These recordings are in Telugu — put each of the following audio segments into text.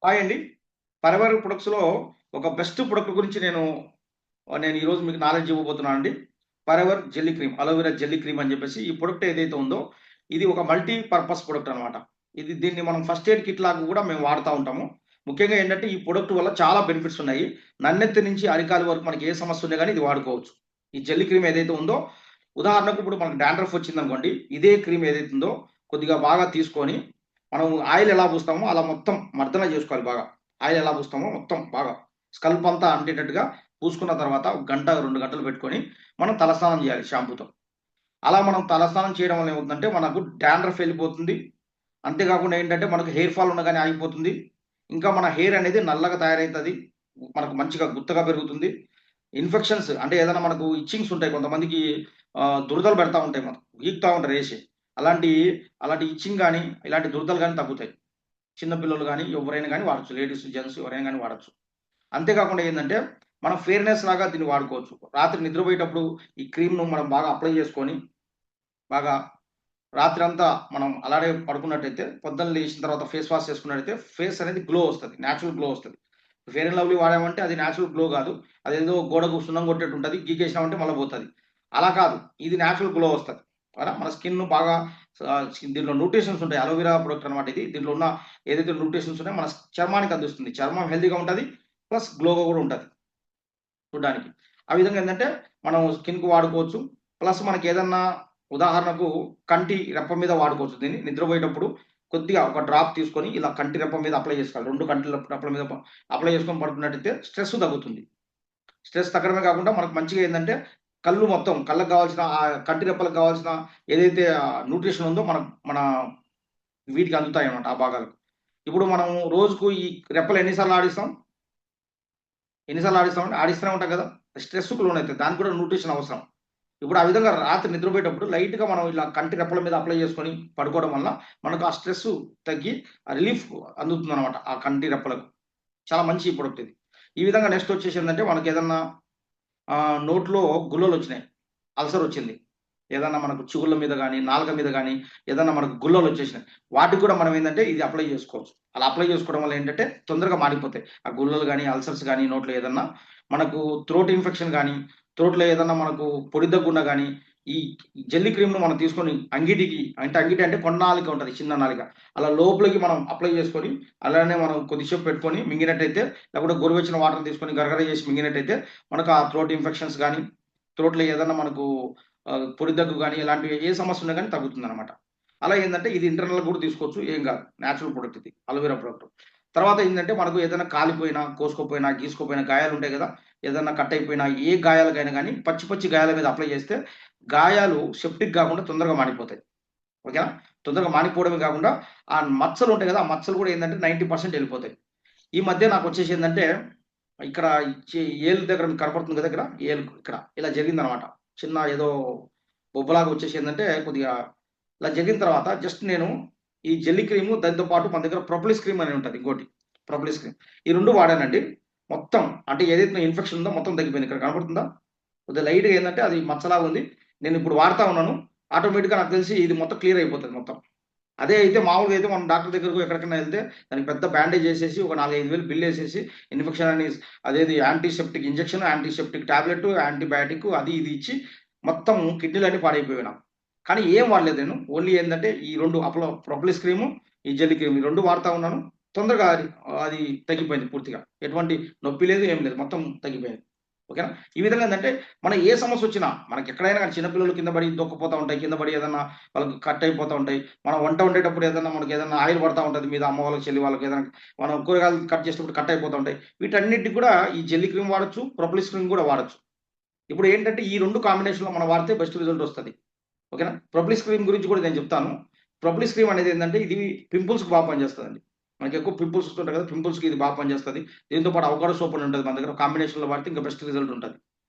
హాయ్ అండి. ఫరెవర్ ప్రొడక్ట్స్‌లో ఒక బెస్ట్ ప్రొడక్ట్ గురించి నేను ఈరోజు మీకు నాలెడ్జ్ ఇవ్వబోతున్నానండి. Forever jelly cream, aloe vera jelly cream అని చెప్పేసి ఈ ప్రొడక్ట్ ఏదైతే ఉందో, ఇది ఒక మల్టీ పర్పస్ ప్రొడక్ట్ అనమాట. దీన్ని మనం ఫస్ట్ ఎయిడ్ కిట్ లాగా కూడా మేము వాడుతా ఉంటాము. ముఖ్యంగా ఏంటంటే ఈ ప్రొడక్ట్ వల్ల చాలా బెనిఫిట్స్ ఉన్నాయి. నన్నెత్తి నుంచి అరికాలు వరకు మనకి ఏ సమస్య ఉన్నా గాని ఇది వాడుకోవచ్చు. ఈ జెల్లీ క్రీమ్ ఏదైతే ఉందో, ఉదాహరణకు ఇప్పుడు మనకు డాండ్రఫ్ వచ్చిందనుకోండి, ఇదే క్రీమ్ ఏదైతే ఉందో కొద్దిగా బాగా తీసుకొని, మనం ఆయిల్ ఎలా పూస్తామో అలా మొత్తం మర్దన చేసుకోవాలి బాగా. ఆయిల్ ఎలా పూస్తామో మొత్తం బాగా స్కల్ప్ అంతా అంటేటట్టుగా పూసుకున్న తర్వాత ఒక గంట, 2 గంటలు పెట్టుకొని మనం తలస్నానం చేయాలి షాంపూతో. అలా మనం తలస్నానం చేయడం వల్ల ఏమవుతుందంటే మనకు డాండ్రఫ్ వెళ్ళిపోతుంది. అంతేకాకుండా ఏంటంటే మనకు హెయిర్ ఫాల్ ఉన్న గాని ఆగిపోతుంది. ఇంకా మన హెయిర్ అనేది నల్లగా తయారైతది. మనకు మంచిగా గుత్తగా పెరుగుతుంది. ఇన్ఫెక్షన్స్ అంటే ఏదైనా మనకు ఇచ్చింగ్స్ ఉంటాయి. కొంతమందికి దురదలు పెడతా ఉంటాయి మనకు. గీకుతా ఉంటారు ఏసి. అలాంటి అలాంటి ఇచ్చింగ్ గాని, ఇలాంటి దురదలు గాని తగ్గుతాయి. చిన్న పిల్లలు గాని, ఎవరైనా గాని వాడొచ్చు. లేడీస్, జెంట్స్ ఎవరైనా గాని వాడొచ్చు. అంతేకాకుండా ఏందంటే, మనం ఫెయిర్‌నెస్ లాగా దీన్ని వాడుకోవచ్చు. రాత్రి నిద్రపోయేటప్పుడు ఈ క్రీమ్‌ను మనం బాగా అప్లై చేసుకొని, బాగా రాత్రంతా మనం అలానే పడుకున్నట్టయితే, పొద్దున్న లేచిన తర్వాత ఫేస్ వాష్ చేసుకున్నట్టయితే, ఫేస్ అనేది గ్లో వస్తది. నేచురల్ గ్లో వస్తది. ఫెయిర్ అండ్ లవ్లీ వాడామంటే అది నేచురల్ గ్లో గాదు. అదేదో గోడకు సున్నం కొట్టేట్టు ఉంటది. గీకేసినామంటే మళ్ళా పోతది. అలా కాదు. ఇది నేచురల్ గ్లో వస్తది. మన స్కిన్ బాగా దీంట్లో న్యూట్రిషన్స్ ఉంటాయి. అలోవెరా ప్రొడక్ట్ అన్నమాట ఇది. దీంట్లో ఉన్న ఏదైతే న్యూట్రిషన్స్ ఉన్నాయో మన చర్మానికి అందిస్తుంది. చర్మం హెల్తీగా ఉంటది. ప్లస్ గ్లోగా గూడా ఉంటది చూడ్డానికి. ఆ విధంగా ఏందంటే, మనం స్కిన్‌కి వాడుకోవచ్చు. ప్లస్ మనకేదన్నా ఉదాహరణకు కంటి రెప్ప మీద వాడుకోవచ్చు దీన్ని. నిద్రపోయేటప్పుడు కొద్దిగా ఒక డ్రాప్ తీసుకొని ఇలా కంటి రెప్ప మీద అప్లై చేసుకోవాలి. 2 కంటి రెప్పల మీద అప్లై చేసుకొని పడుకున్నట్టయితే స్ట్రెస్ తగ్గుతుంది. స్ట్రెస్ తగ్గడమే కాకుండా మనకు మంచిగా ఏందంటే, కళ్ళు మొత్తం కళ్ళకి కావాల్సిన కంటి రెప్పలకు కావాల్సిన ఏదైతే న్యూట్రిషన్ ఉందో మన వీటికి అందుతాయన్నమాట ఆ భాగాలకు. ఇప్పుడు మనం రోజుకు ఈ రెప్పలు ఎన్ని సార్లు ఆడిస్తామంటే ఆడిస్తూనే ఉంటాం కదా! స్ట్రెస్‌కు లోనైతది. దానికి కూడా న్యూట్రిషన్ అవసరం. ఇప్పుడు ఆ విధంగా రాత్రి నిద్రపోయేటప్పుడు లైట్‌గా మనం ఇలా కంటి రెప్పల మీద అప్లై చేసుకొని పడుకోవడం వల్ల మనకు ఆ స్ట్రెస్సు తగ్గి ఆ రిలీఫ్ అందుతుందన్నమాట ఆ కంటి రెప్పలకు. చాలా మంచి ప్రొడక్ట్ ఇది. ఈ విధంగా నెక్స్ట్ వచ్చేసి ఏందంటే మనకేదన్నా నోట్లో గుల్లలొచ్చినాయి. అల్సరొచ్చింది. ఏదన్నా మనకు చిగుళ్ళ మీద గాని, నాలుక మీద గాని ఏదన్నా మనకు గుల్లలొచ్చేసినాయి. వాటికి కూడా మనం ఏందంటే ఇది అప్లై చేసుకోవచ్చు. అలా అప్లై చేసుకోవడం వల్ల ఏంటంటే తొందరగా మానిపోతాయి. ఆ గుల్లలు గాని, అల్సర్స్ గాని నోట్లో ఏదన్నా మనకు థ్రోట్ ఇన్ఫెక్షన్ గాని, థ్రోట్‌లో ఏదన్నా మనకు పొడి దగ్గున్నా గాని, ఈ జెల్లీ క్రీమ్‌ను మనం తీసుకొని అంగిటి అంటే కొన్నాలిక ఉంటది. చిన్న నాలిక. అలా లోపలికి మనం అప్లై చేసుకొని, అలానే మనం కొద్దిసేపు పెట్టుకొని మింగినట్టయితే, లేకపోతే గోరువెచ్చని వాటర్ తీసుకొని గరగర చేసి మింగినట్టయితే, మనకు ఆ థ్రోట్ ఇన్ఫెక్షన్స్ గాని, థ్రోట్‌లో ఏదన్నా మనకు పొడి దగ్గు గాని, ఇలాంటివి ఏ సమస్య ఉన్నా గాని తగ్గుతుందనమాట. అలా ఏందంటే ఇది ఇంటర్నల్‌గా కూడా తీసుకోవచ్చు. ఏం గాదు. నేచురల్ ప్రొడక్ట్ ఇది. Aloe vera product. తర్వాత ఏందంటే మనకు ఏదైనా కాలిపోయినా, కోసుకోపోయినా, గీసుకోపోయినా గాయాలుంటాయి గదా! ఏదన్నా కట్ అయిపోయినా, ఏ గాయాలకైనా గాని పచ్చి పచ్చి గాయాల మీద అప్లై చేస్తే, గాయాలు సెప్టిక్ గాకుండా తొందరగా మానిపోతాయి. ఓకేనా? తొందరగా మానిపోవడమే గాకుండా, ఆ మచ్చలుంటాయి గదా! ఆ మచ్చలు గూడా ఏందంటే 90% ఎళ్ళిపోతాయి. ఈ మధ్య నాకొచ్చేసి ఏందంటే, ఇక్కడ ఏలు దగ్గర మీకు కనపడుతుంది గదా! ఇక్కడ ఇక్కడ ఇలా జరిగిందనమాట. చిన్న ఏదో బొబ్బలాగా వచ్చేసి ఏందంటే, కొద్దిగా ఇలా జరిగిన తర్వాత జస్ట్ నేను ఈ జెల్లీ క్రీము దానితో పాటు మన దగ్గర ప్రొపోలిస్ క్రీమ్ అని ఉంటది ఇంకోటి. Propolis cream. ఈ 2 వాడానండి. మొత్తం అంటే ఏదైతే ఇన్ఫెక్షన్ ఉందో మొత్తం తగ్గిపోయింది. ఇక్కడ కనపడుతుందా? కొద్దిగా లైట్‌గా ఏందంటే అది మచ్చలాగా ఉంది. నేనిప్పుడు వాడతా ఉన్నాను. ఆటోమేటిక్‌గా నాకు తెలిసి ఇది మొత్తం క్లియర్ అయిపోతది మొత్తం. అదే అయితే మామూలుగా అయితే మనం డాక్టర్ దగ్గరకో ఎక్కడికైనా ఎళ్తే దానికి పెద్ద బ్యాండేజ్ ఏసేసి ఒక 4, 5 వేలు బిల్లేసేసి ఇన్ఫెక్షన్ అని అదేది antiseptic injection, antiseptic tablet, antibiotic అది ఇది ఇచ్చి మొత్తం కిడ్నీలన్నీ పాడైపోయాయి నాకు. కానీ ఏం వాడలేదు నేను. ఓన్లీ ఏందంటే ఈ 2 ప్రొపోలిస్ క్రీము, ఈ జెల్లీ క్రీమ్ ఈ 2 వాడతా ఉన్నాను. తొందరగా అది తగ్గిపోయింది పూర్తిగా. ఎటువంటి నొప్పి లేదు, ఏం లేదు. మొత్తం తగ్గిపోయింది. ఓకేనా? ఈ విధంగా ఏందంటే మన ఏ సమస్యొచ్చినా మనకెక్కడైనా గాని చిన్న పిల్లలు కింద పడి దొక్కిపోతా ఉంటాయి. కింద పడి ఏదన్నా వాళ్ళకి కట్ అయిపోతా ఉంటాయి. మనం వంట వండేటప్పుడు ఏదన్నా మనకేదన్నా ఆయిల్ పడతా ఉంటది మీద అమ్మ వాళ్ళకి, చెల్లి వాళ్ళకి ఏదైనా మనం కూరగాయలు కట్ చేసేటప్పుడు కట్ అయిపోతా ఉంటాయి. వీటన్నిటికి కూడా ఈ జెల్లీ క్రీమ్ వాడొచ్చు. ప్రొపోలిస్ క్రీమ్ గూడా వాడొచ్చు. ఇప్పుడు ఏంటంటే ఈ 2 కాంబినేషన్‌లో మనం వాడితే బెస్ట్ రిజల్ట్ ఒస్తది. ఓకేనా? ప్రొపోలిస్ క్రీమ్ గురించి కూడా నేను చెప్తాను. ప్రొపోలిస్ క్రీమ్ అనేది ఏందంటే ఇది పింపుల్స్‌కి బాగా పనిచేస్తదండి. మనకెక్కువ పింపుల్స్ వస్తుంటాయి కదా! పింపుల్స్‌కి ఇది బాగా పనిచేస్తది. దీంతో పాటు అవకాడో సోప్ అని ఉంటది మన దగ్గర. కాంబినేషన్‌లో వాడితే ఇంకా బెస్ట్ రిజల్ట్ ఉంటది.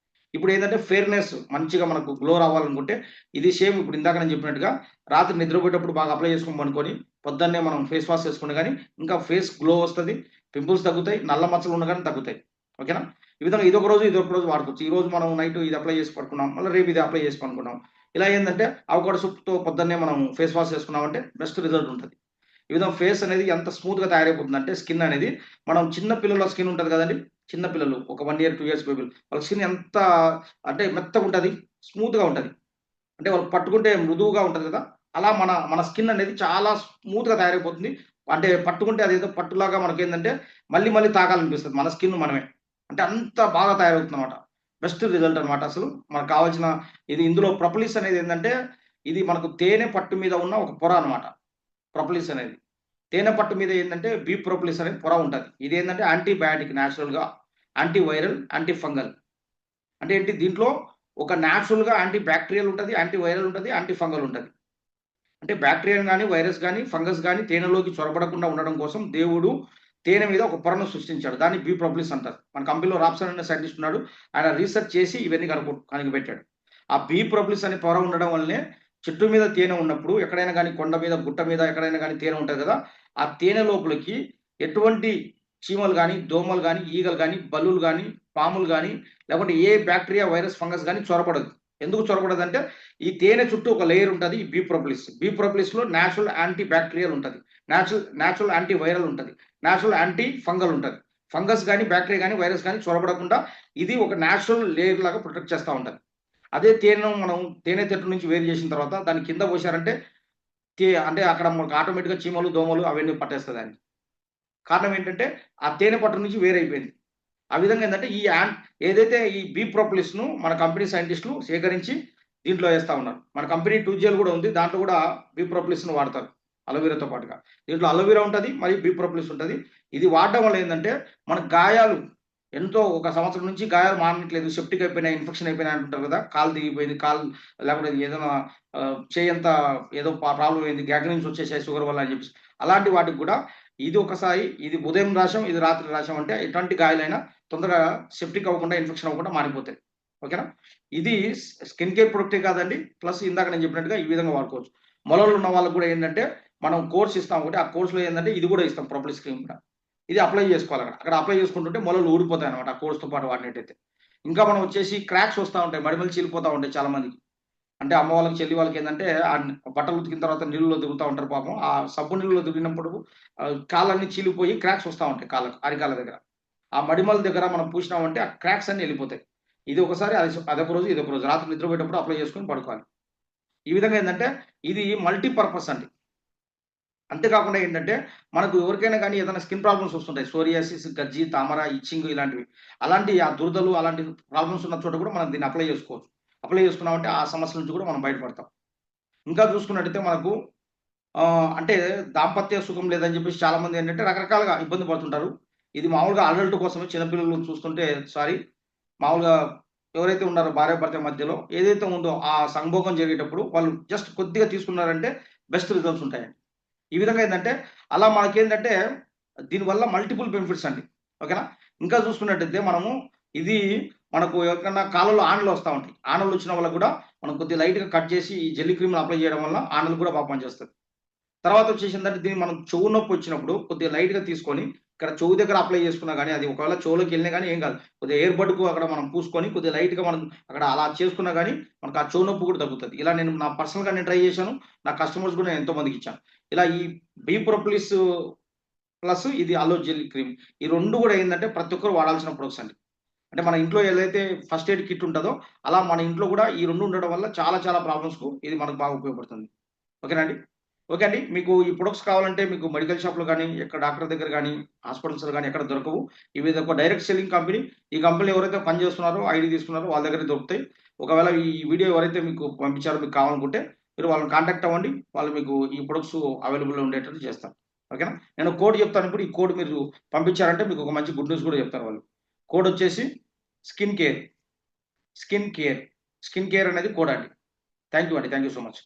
ఇప్పుడేందంటే ఫెయిర్‌నెస్ మంచిగా మనకు గ్లో రావాలనుకుంటే, ఇది సేమ్ ఇప్పుడు ఇందాక నేను చెప్పినట్టుగా రాత్రి నిద్రపోయేటప్పుడు బాగా అప్లై చేసుకొని పనుకొని, పొద్దున్నే మనం ఫేస్ వాష్ చేసుకున్నా గాని, ఇంకా ఫేస్ గ్లో వస్తది. పింపుల్స్ తగ్గుతాయి. నల్ల మచ్చలు ఉన్నా గాని తగ్గుతాయి. ఓకేనా? ఈ విధంగా ఇదొక రోజు వాడుకోవచ్చు. ఈరోజు మనం నైట్ ఇది అప్లై చేసి పడుకున్నాం. మళ్ళా రేపు ఇది అప్లై చేసి పనుకున్నాం. ఇలా ఏందంటే అవకాడో సోప్‌తో పొద్దున్నే మనం ఫేస్ వాష్ చేసుకున్నామంటే బెస్ట్ రిజల్ట్ ఉంటది. ఈ విధంగా ఫేస్ అనేది ఎంత స్మూత్గా తయారైపోతుందంటే స్కిన్ అనేది మనం చిన్న పిల్లల స్కిన్ ఉంటుంది కదండి, చిన్న పిల్లలు ఒక 1 ఇయర్ 2 ఇయర్స్ బేబీలు వాళ్ళ స్కిన్ ఎంత అంటే మెత్తగా ఉంటుంది, స్మూత్గా ఉంటుంది, అంటే వాళ్ళు పట్టుకుంటే మృదువుగా ఉంటుంది కదా, అలా మన మన స్కిన్ అనేది చాలా స్మూత్గా తయారైపోతుంది. అంటే పట్టుకుంటే అదేదో పట్టులాగా మనకేందంటే మళ్ళీ మళ్ళీ తాకాలనిపిస్తుంది మన స్కిన్ మనమే. అంటే అంత బాగా తయారవుతుందన్నమాట. బెస్ట్ రిజల్ట్ అనమాట అసలు. మనకు కావాల్సిన ఇది ఇందులో ప్రొపలిస్ అనేది ఏందంటే, ఇది మనకు తేనె పట్టు మీద ఉన్న ఒక పొర అనమాట ప్రొపలిస్ అనేది. తేనె పట్టు మీద ఏందంటే బీ ప్రొపలిస్ అనే పొర ఉంటది. ఇదేందంటే యాంటీబయాటిక్ నేచురల్‌గా, యాంటీ వైరల్, యాంటీ ఫంగల్. అంటే ఏంటి దీంట్లో ఒక నేచురల్‌గా యాంటీ బాక్టీరియల్ ఉంటది, యాంటీ వైరల్ ఉంటది, యాంటీ ఫంగల్ ఉంటది. అంటే బ్యాక్టీరియా గాని, వైరస్ గాని, ఫంగస్ గాని తేనెలోకి చొరబడకుండా ఉండడం కోసం దేవుడు తేనె మీద ఒక పొరను సృష్టించాడు. దాన్ని బీ ప్రొపలిస్ అంటారు. మన కంపెనీలో రాబ్సన్ అనే సైంటిస్ట్ ఉన్నాడు. ఆయన రీసెర్చ్ చేసి ఇవన్నీ కనిపెట్టాడు. ఆ బీ ప్రొపలిస్ అనే పొర ఉండడం వల్లనే చెట్టు మీద తేనె ఉన్నప్పుడు ఎక్కడైనా గాని కొండ మీద, గుట్ట మీద ఎక్కడైనా గాని తేనె ఉంటది కదా! ఆ తేనె లోపలికి ఎటువంటి చీమలు గాని, దోమలు గాని, ఈగలు గాని, బల్లులు గాని, పాములు గాని, లేకపోతే ఏ బ్యాక్టీరియా, వైరస్, ఫంగస్ గాని చొరబడదు. ఎందుకు చొరబడదంటే ఈ తేనె చుట్టూ ఒక లేయర్ ఉంటది. ఈ బీ ప్రొపలిస్. బీ ప్రొపలిస్‌లో నేచురల్ యాంటీ బాక్టీరియల్ ఉంటది. నేచురల్ యాంటీ వైరల్ ఉంటది. నేచురల్ యాంటీ ఫంగల్ ఉంటది. ఫంగస్ గాని, బ్యాక్టీరియా గాని, వైరస్ గాని చొరబడకుండా ఇది ఒక నేచురల్ లేయర్ లాగా ప్రొటెక్ట్ చేస్తా ఉంటది. అదే తేనెను మనం తేనె చెట్టు నుంచి వేరు చేసిన తర్వాత దాన్ని కింద పోశారంటే అంటే అక్కడ మనకు ఆటోమేటిక్‌గా చీమలు, దోమలు అవన్నీ పట్టేస్తది దాన్ని. కారణం ఏంటంటే ఆ తేనె పట్టు నుంచి వేరైపోయింది. ఆ విధంగా ఏందంటే ఏదైతే ఈ బీ ప్రొపలిస్‌ను మన కంపెనీ సైంటిస్టులు సేకరించి దీంట్లో ఏస్తా ఉన్నారు. మన కంపెనీ 2జెల్ గూడా ఉంది. దాంట్లో గూడా బీ ప్రొపలిస్‌ని వాడతారు. అలోవెరాతో పాటుగా. దీంట్లో అలోవెరా ఉంటది. మరియు బీ ప్రొపలిస్ ఉంటది. ఇది వాడడం వల్ల ఏందంటే మన గాయాలు ఎంతో ఒక సంవత్సరం నుంచి గాయాలు మానట్లేదు. సెప్టిక్ అయిపోయినాయి, ఇన్ఫెక్షన్ అయిపోయినాయి అంటుంటారు కదా! కాలు దిగిపోయింది. లేకపోతే ఏదైనా చెయ్యంతా ఏదో ప్రాబ్లమ్ అయింది. గ్యాంగ్రీన్స్ వచ్చేసాయి షుగర్ వల్ల అని చెప్పేసి. అలాంటి వాటికి గూడా ఇది ఒకసారి ఇది ఉదయం రాసాం, ఇది రాత్రి రాసాం అంటే ఎటువంటి గాయాలైనా తొందరగా సెప్టిక్ అవ్వకుండా, ఇన్ఫెక్షన్ అవ్వకుండా మానిపోతాయి. ఓకేనా? ఇది స్కిన్ కేర్ ప్రొడక్టే కాదండి. ప్లస్ ఇందాక నేను చెప్పినట్టుగా ఈ విధంగా వాడుకోవచ్చు. మొలలు ఉన్న వాళ్ళకి గూడా ఏంటంటే, మనం కోర్స్ ఇస్తాం ఒకటి. ఆ కోర్స్‌లో ఏందంటే ఇది గూడా ఇస్తాం ప్రొపలిస్ క్రీమ్ కూడా. ఇది అప్లై చేసుకోవాలక్కడ. అక్కడ అప్లై చేసుకుంటుంటే మొలలు ఊడిపోతాయన్నమాట. ఆ కోర్స్‌తో పాటు వాడినట్టయితే. ఇంకా మనం వచ్చేసి క్రాక్స్ వస్తా ఉంటాయి. మడిమలు చీలిపోతా ఉంటాయి చాలా మందికి. అంటే అమ్మ వాళ్ళకి, చెల్లి వాళ్ళకేందంటే బట్టలు ఉతికిన తర్వాత నీళ్ళలో దిగుతా ఉంటారు పాపం. ఆ సబ్బు నీళ్ళలో దిగినప్పుడు కాళ్ళన్నీ చీలిపోయి క్రాక్స్ వస్తా ఉంటాయి కాళ్ళకు, అరికాళ్ళ దగ్గర. ఆ మడిమల దగ్గర మనం పూసినామంటే ఆ క్రాక్స్ అన్నీ ఎళ్ళిపోతాయి. ఇది ఒకసారి అదొక రోజు, ఇదొక రోజు. రాత్రి నిద్రపోయేటప్పుడు అప్లై చేసుకొని పడుకోవాలి. ఈ విధంగా ఏందంటే ఇది మల్టీ పర్పస్ అండి. అంతే కాకుండా ఏంటంటే మనకు ఎవరికైనా గానీ ఏదైనా స్కిన్ ప్రాబ్లమ్స్ వస్తుంటాయి. సోరియాసిస్, గజ్జి, తామర, ఇచ్చింగ్ ఇలాంటివి. అలాంటి ఆ దురదలు అలాంటి ప్రాబ్లమ్స్ ఉన్న చోట కూడా మనం దీన్ని అప్లై చేసుకోవచ్చు. అప్లై చేసుకున్నామంటే ఆ సమస్యల నుంచి కూడా మనం బయటపడతాం. ఇంకా చూసుకున్నట్టయితే మనకు అంటే దాంపత్య సుఖం లేదని చెప్పేసి చాలామంది ఏంటంటే రకరకాలుగా ఇబ్బంది పడుతుంటారు. ఇది మామూలుగా అడల్ట్ కోసమే చిన్న పిల్లలు చూస్తుంటే మామూలుగా ఎవరైతే ఉన్నారో భార్యాభర్త మధ్యలో ఏదైతే ఉందో ఆ సంభోగం జరిగేటప్పుడు వాళ్ళు జస్ట్ కొద్దిగా తీసుకున్నారంటే బెస్ట్ రిజల్ట్స్ ఉంటాయండి. ఈ విధంగా ఏందంటే అలా మనకేంటంటే దీనివల్ల మల్టిపుల్ బెనిఫిట్స్ అండి. ఓకేనా? ఇంకా చూసుకున్నట్టయితే మనము ఇది మనకు ఎవరికన్నా కాళ్ళలో ఆనెలు వస్తా ఉంటాయి. ఆనెలు వచ్చిన వాళ్ళకి కూడా మనం కొద్దిగా లైట్‌గా కట్ చేసి ఈ జెల్లీ క్రీమ్‌ని అప్లై చేయడం వల్ల ఆనెలు కూడా బాగా పనిచేస్తది. తర్వాత వచ్చేసిందంటే దీన్ని మనం చెవు నొప్పి వచ్చినప్పుడు కొద్దిగా లైట్‌గా తీసుకొని ఇక్కడ చెవు దగ్గర అప్లై చేసుకున్నా గాని అది ఒకవేళ చెవులోకెళ్ళినా గాని ఏం కాదు. కొద్దిగా ఎయిర్ బడ్‌కు అక్కడ మనం పూసుకొని కొద్దిగా లైట్‌గా మనం అక్కడ అలా చేసుకున్నా గాని మనకు ఆ చెవు నొప్పి కూడా తగ్గుతది. ఇలా నేను పర్సనల్‌గా ట్రై చేశాను. నా కస్టమర్స్ కూడా నేను ఎంతో మందికి ఇచ్చాను. ఇలా ఈ బీ ప్రొపోలిస్ ప్లస్ ఇది అలో జెల్ క్రీమ్. ఈ 2 కూడా ఏందంటే ప్రతి ఒక్కరు వాడాల్సిన ప్రొడక్ట్స్ అండి. అంటే మన ఇంట్లో ఏదైతే ఫస్ట్ ఎయిడ్ కిట్ ఉంటదో అలా మన ఇంట్లో కూడా ఈ 2 ఉండడం వల్ల చాలా చాలా ప్రాబ్లమ్స్‌కు ఇది మనకు బాగా ఉపయోగపడుతుంది. ఓకేనా అండి? ఓకే అండి. మీకు ఈ ప్రొడక్ట్స్ కావాలంటే మీకు మెడికల్ షాప్‌లో గాని, ఎక్కడ డాక్టర్ దగ్గర గాని, హాస్పిటల్స్‌లో గాని ఎక్కడ దొరకవు. ఇవి ఒక డైరెక్ట్ సెల్లింగ్ కంపెనీ. ఈ కంపెనీలో ఎవరైతే పని చేస్తున్నారో, ఐడీ తీసుకున్నారో వాళ్ళ దగ్గరే దొరుకుతాయి. ఒకవేళ ఈ వీడియో ఎవరైతే మీకు పంపించారో మీకు కావాలనుకుంటే మీరు వాళ్ళని కాంటాక్ట్ అవ్వండి. వాళ్ళు మీకు ఈ ప్రొడక్ట్స్ అవైలబుల్‌లో ఉండేటట్టు చేస్తారు. ఓకేనా? నేను కోడ్ చెప్తాను ఇప్పుడు. ఈ కోడ్ మీరు పంపించారంటే మీకు ఒక మంచి గుడ్ న్యూస్ కూడా చెప్తారు వాళ్ళు. కోడ్ వచ్చేసి skin care. Skin care. Skin care అనేది కోడ్ అండి. థాంక్ యూ అండి. Thank you so much.